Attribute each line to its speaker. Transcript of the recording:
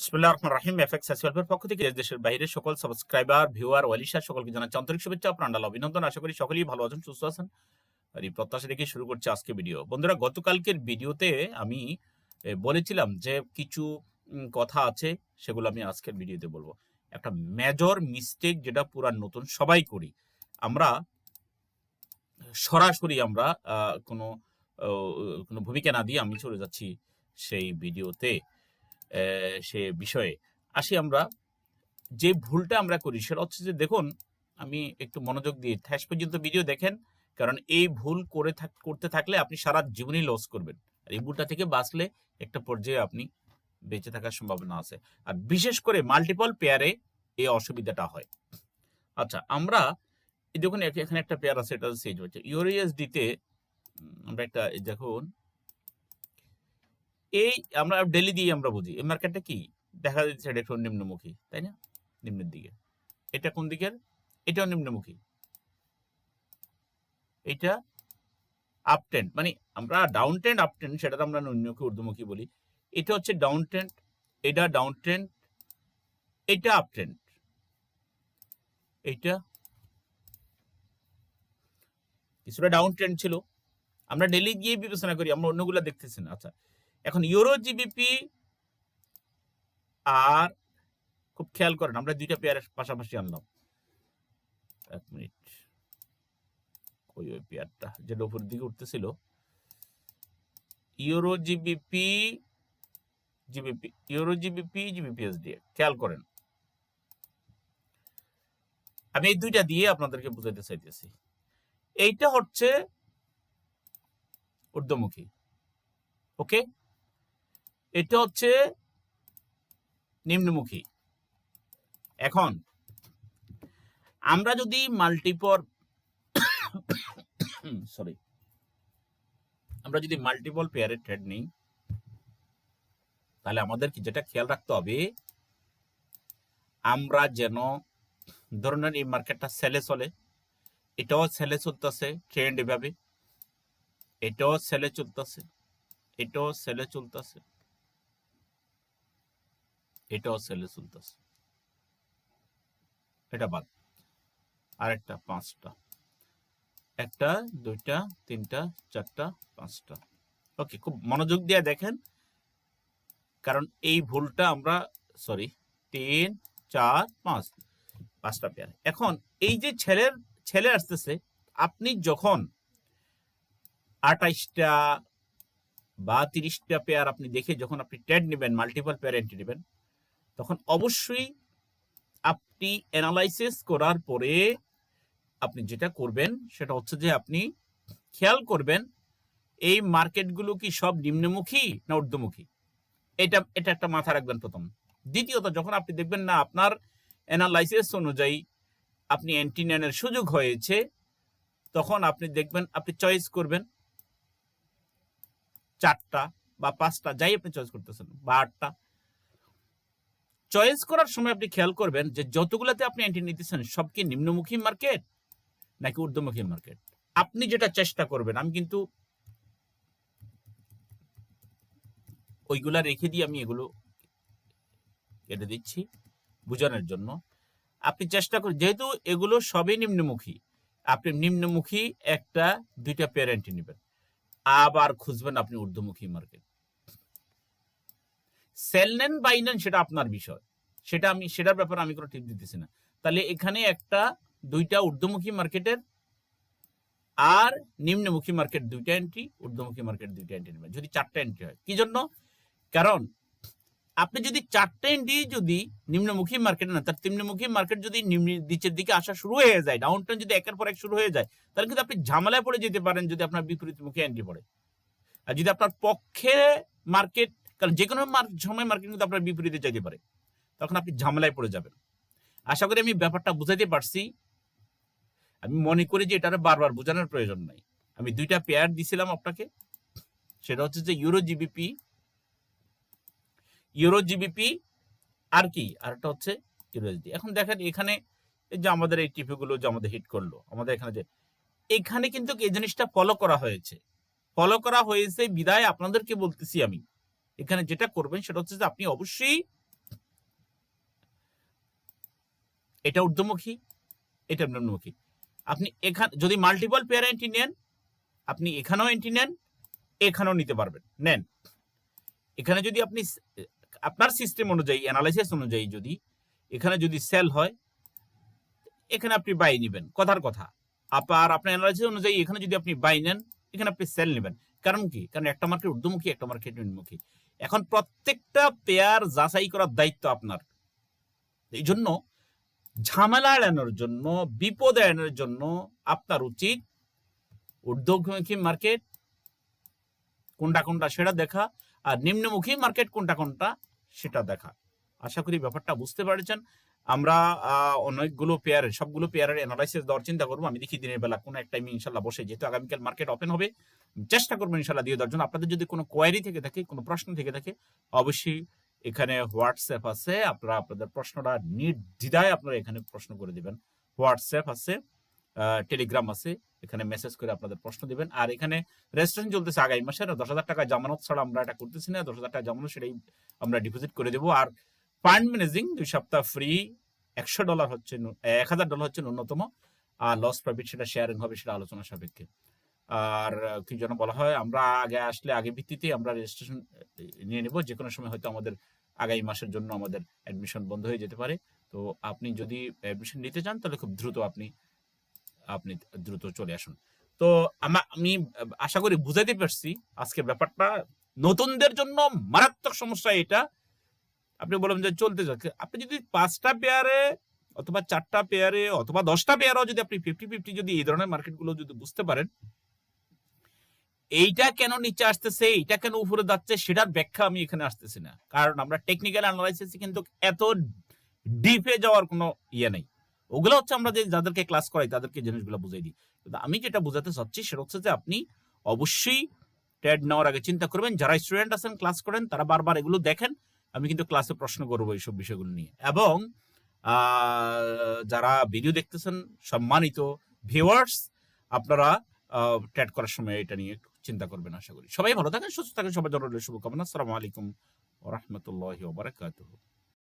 Speaker 1: বিসমিল্লাহির রহমানির রহিম। Fxseohelp পক্ষ থেকে দেশের বাইরে সকল সাবস্ক্রাইবার, ভিউয়ার, ওয়ালিশা সকলকে জানাচ্ছি আন্তরিক শুভেচ্ছা, প্রাণঢালা অভিনন্দন। আশা করি সকলেই ভালো আছেন, সুস্থ আছেন। আর এই প্রত্যাশা রেখে শুরু করছি আজকে ভিডিও। বন্ধুরা, গতকালকের ভিডিওতে আমি বলেছিলাম যে কিছু কথা আছে, সেগুলো আমি আজকের ভিডিওতে বলবো। একটা মেজর মিস্টেক যেটা পুরা নতুন সবাই করি আমরা, সরাসরি আমরা কোনো ভূমিকা না দিয়ে আমি চলে যাচ্ছি সেই ভিডিওতে। সে বিষয়ে আসি। আমরা যে ভুলটা আমরা করি সেটা হচ্ছে যে, দেখুন, আমি একটু মনোযোগ দিয়ে শেষ পর্যন্ত ভিডিও দেখেন, কারণ এই ভুল করতে থাকলে আপনি সারা জীবনই লস করবেন। আর এই ভুলটা থেকে বাঁচলে একটা পর্যায়ে আপনি বেঁচে থাকার সম্ভাবনা আছে। আর বিশেষ করে মাল্টিপল পেয়ারে এই অসুবিধাটা হয়। আচ্ছা, আমরা দেখুন এখানে একটা পেয়ার আছে, এটা সেজ হচ্ছে ইউএসডিতে। আমরা একটা দেখুন, এই আমরা ডেলি দিয়ে আমরা বুঝি এই মার্কেটটা কি দেখা যাচ্ছে, এটা একটু নিম্নমুখী, তাই না? নিম্নের দিকে। এটা কোন দিকের? এটাও নিম্নমুখী। এটা আপ ট্রেন্ড, মানে আমরা ডাউন ট্রেন্ড আপ ট্রেন্ড সেটা আমরা নিম্নমুখী ঊর্ধ্বমুখী বলি। এটা হচ্ছে ডাউন ট্রেন্ড, এটা ডাউন ট্রেন্ড, এটা আপ ট্রেন্ড, এইটা কিছুটা ডাউন ট্রেন্ড ছিল। আমরা ডেলি গিয়ে বিবেচনা করি, আমরা অন্যগুলো দেখতেছি না। আচ্ছা, এখন ইউরো জিবিপি আর খুব খেয়াল করেন, আমরা দুইটা পেয়ারের পাশাপাশি আনলাম। এক মিনিট, ওই পেয়ারটা যেটা উপরের দিকে উঠতেছিল, ইউরো জিবিপি জিবিপিএসডি, খেয়াল করেন। আমি এই দুইটা দিয়ে আপনাদেরকে বুঝাইতে চাইতেছি। এইটা হচ্ছে ঊর্ধ্বমুখী, ওকে, এটা হচ্ছে নিম্নমুখী। এখন আমরা যদি মাল্টিপল পেয়ারের ট্রেড নেই, তাহলে আমাদেরকে যেটা খেয়াল রাখতে হবে, আমরা যেন ধরনের এই মার্কেটটা সেলে চলে, এটাও সেলে চলতেছে ট্রেন্ড এভাবে, এটাও সেলে চলতেছে, এটাও সেলে চলতেছে, এটাও সেলে চলতেছে, এটা বাদ, আরেকটা পাঁচটা, একটা, দুইটা, তিনটা, চারটা, পাঁচটা। ওকে, খুব মনোযোগ দিয়ে দেখেন, কারণ এই ভুলটা আমরা, সরি, 3, 4, 5, পাঁচটা পেয়ার। এখন এই যে ছেলে আসতেছে, আপনি যখন 28টা বা 30টা পেয়ার আপনি দেখে যখন আপনি ট্রেড নেবেন, মাল্টিপল পেয়ার এন্ট্রি নেবেন, তখন অবশ্যই আপনি অ্যানালাইসিস করার পরে আপনি যেটা করবেন সেটা হচ্ছে যে, আপনি খেয়াল করবেন এই মার্কেটগুলো কি সব নিম্নমুখী না ঊর্ধ্বমুখী। এটা একটা মাথা রাখবেন প্রথম। দ্বিতীয়ত, যখন আপনি দেখবেন না আপনার অ্যানালাইসিস অনুযায়ী আপনি এন্ট্রি নেওয়ার সুযোগ হয়েছে, তখন আপনি দেখবেন, আপনি চয়েস করবেন 4টা বা 5টা, যাই আপনি চয়েস করতেছেন, বা 8টা। চয়েস করার সময় আপনি খেয়াল করবেন যে যতগুলোতে আপনি এন্ট্রি নিতেছেন সব কি নিম্নমুখী মার্কেট নাকি ঊর্ধ্বমুখী মার্কেট। আপনি যেটা চেষ্টা করবেন, আমি কিন্তু ওইগুলা রেখে দিয়ে আমি এগুলো কেটে দিচ্ছি বোঝানোর জন্য। আপনি চেষ্টা করুন, যেহেতু এগুলো সবই নিম্নমুখী, আপনি নিম্নমুখী একটা, দুইটা পেয়ার এন্ট্রি নেবেন, আবার খুঁজবেন আপনি ঊর্ধ্বমুখী মার্কেট। সেল নেন বাই নেন সেটা আপনার বিষয়, সেটার ব্যাপারে আমি কোনো টিপ দিতেছি না। তাহলে এখানে একটা, দুইটা ঊর্ধ্বমুখী মার্কেটের আর নিম্নমুখী মার্কেট দুইটা এন্ট্রি, ঊর্ধ্বমুখী মার্কেট দুইটা এন্ট্রি নেবেন, যদি 4টা এন্ট্রি হয়। কি জন্য? কারণ আপনি যদি 4টা এন্ট্রি যদি নিম্নমুখী মার্কেট না, তার নিম্নমুখী মার্কেট যদি নিচের দিকে আসা শুরু হয়ে যায়, ডাউন ট্রেন্ড যদি একের পর এক শুরু হয়ে যায়, তাহলে কিন্তু আপনি ঝামেলায় পড়ে যেতে পারেন যদি আপনার বিপরীতমুখী এন্ট্রি পড়ে। আর যদি আপনার পক্ষে মার্কেট, কারণ যে কোনো সময় মার্কেট কিন্তু আপনার বিপরীতে যেতে পারে, তখন আপনি ঝামেলায় পড়ে যাবেন। আশা করি আমি ব্যাপারটা বুঝাইতে পারছি। আমি মনে করি যে এটা বারবার বোঝানোর প্রয়োজন নাই। আমি দুইটা পেয়ার দিছিলাম আপনাকে, সেটা হচ্ছে যে ইউরো জিবিপি আর কি, আর একটা হচ্ছে ইউএসডি। এখন দেখেন এখানে যে আমাদের এই টিপিগুলো যে আমাদের হিট করলো, আমাদের এখানে যে এখানে কিন্তু এই জিনিসটা ফলো করা হয়েছে বিদায় আপনাদেরকে বলতেছি আমি, এখানে যেটা করবেন সেটা হচ্ছে যে আপনি অবশ্যই এটা ঊর্ধ্বমুখী, এটা নিম্নমুখী। আপনি এখানে যদি মাল্টিপল পেয়ার এন্ট্রি নেন, আপনি এখানেও এন্ট্রি নেন, এখানেও নিতে পারবেন, নেন। এখানে যদি আপনি আপনার সিস্টেম অনুযায়ী, অ্যানালাইসিস অনুযায়ী যদি এখানে যদি সেল হয়, এখানে আপনি বাই নেবেন, কথার কথা। আবার আপনার অ্যানালাইসিস অনুযায়ী এখানে যদি আপনি বাই নেন, এখানে আপনি সেল নেবেন। কারণ কি? কারণ একটা মার্কেট ঊর্ধ্বমুখী, একটা মার্কেট নিম্নমুখী। এখন প্রত্যেকটা পেয়ার যাচাই করার দায়িত্ব আপনার। এই জন্য ঝামেলা এড়ানোর জন্য, বিপদ এড়ানোর জন্য আপনার উচিত ঊর্ধ্বমুখী মার্কেট কোনটা কোনটা সেটা দেখা, আর নিম্নমুখী মার্কেট কোনটা কোনটা সেটা দেখা। আশা করি ব্যাপারটা বুঝতে পারছেন। আমরা অনেকগুলো পেয়ারের, সবগুলো পেয়ারের অ্যানালাইসিস দেওয়ার চিন্তা করবো। আমি দেখি দিনের বেলা কোনো এক টাইমে ইনশাল্লাহ বসে, যেহেতু আগামীকাল মার্কেট ওপেন হবে, চেষ্টা করবো ইনশাল্লাহ দিয়ে দেওয়ার জন্য। আপনাদের যদি কোনো কোয়ারি থেকে থাকে, কোনো প্রশ্ন থেকে থাকে, অবশ্যই এখানে হোয়াটসঅ্যাপ আছে, আপনারা আপনাদের প্রশ্নটা নির্দ্বিধায় আপনারা এখানে প্রশ্ন করে দিবেন। হোয়াটসঅ্যাপ আছে, টেলিগ্রাম আছে, এখানে মেসেজ করে আপনাদের প্রশ্ন দিবেন। আর এখানে রেজিস্ট্রেশন চলতেছে আগামী মাসের, 10,000 টাকা জামানত ছাড়া আমরা এটা করতেছি না। 10,000 টাকা জামানত সেটাই আমরা ডিপোজিট করে দেবো। আর ফান্ড ম্যানেজিং 2 সপ্তাহ ফ্রি, $100 হচ্ছে, $1,000 হচ্ছে ন্যূনতম। আর লস প্রফিট সেটা শেয়ারিং হবে, সেটা আলোচনা সাপেক্ষে। আর কি যেন বলা হয়, আমরা আগে আসলে আগে ভিত্তিতে আমরা রেজিস্ট্রেশন নিয়ে নেব। যে কোনো সময় হয়তো আমাদের আগামী মাসের জন্য আমাদের অ্যাডমিশন বন্ধ হয়ে যেতে পারে। তো আপনি যদি অ্যাডমিশন নিতে চান, তাহলে খুব দ্রুত আপনি দ্রুত চলে আসুন। তো আমি আশা করি বুঝাইতে পারছি আজকের ব্যাপারটা। নতুনদের জন্য মারাত্মক সমস্যা এটা। আপনি বলবেন যে চলতে যাচ্ছে, আপনি যদি 5টা পেয়ারে অথবা 4টা পেয়ারে অথবা 10টা পেয়ারও যদি আপনি 50-50 যদি এই ধরনের মার্কেটগুলো যদি বুঝতে পারেন, এইটা কেন নিচে আসতেছে, এইটা কেন উপরে যাচ্ছে, সেটার ব্যাখ্যা আমি এখানে আসতেছি না। কারণ আমরা টেকনিক্যাল অ্যানালাইসিসে কিন্তু এত ডিপে যাওয়ার কোনো ইয়ে নেই। ওগুলো হচ্ছে আমরা যে যাদেরকে ক্লাস করাই তাদেরকে জিনিসগুলো বুঝাই দিই। কিন্তু আমি যেটা বোঝাতে চাচ্ছি সেটা হচ্ছে যে আপনি অবশ্যই ট্রেড নেওয়ার আগে চিন্তা করবেন। যারা স্টুডেন্ট আছেন, ক্লাস করেন, তারা বারবার এগুলো দেখেন। আমি কিন্তু ক্লাসে প্রশ্ন করবো এইসব বিষয়গুলো নিয়ে। এবং যারা ভিডিও দেখতেছেন, সম্মানিত ভিউয়ার্স, আপনারা ট্রেড করার সময় এটা নিয়ে একটু চিন্তা করবেন। আশা করি সবাই ভালো থাকেন, সুস্থ থাকেন। সবার জন্য শুভকামনা। আসসালামু আলাইকুম ওয়া রাহমাতুল্লাহি ওয়া বারাকাতুহু।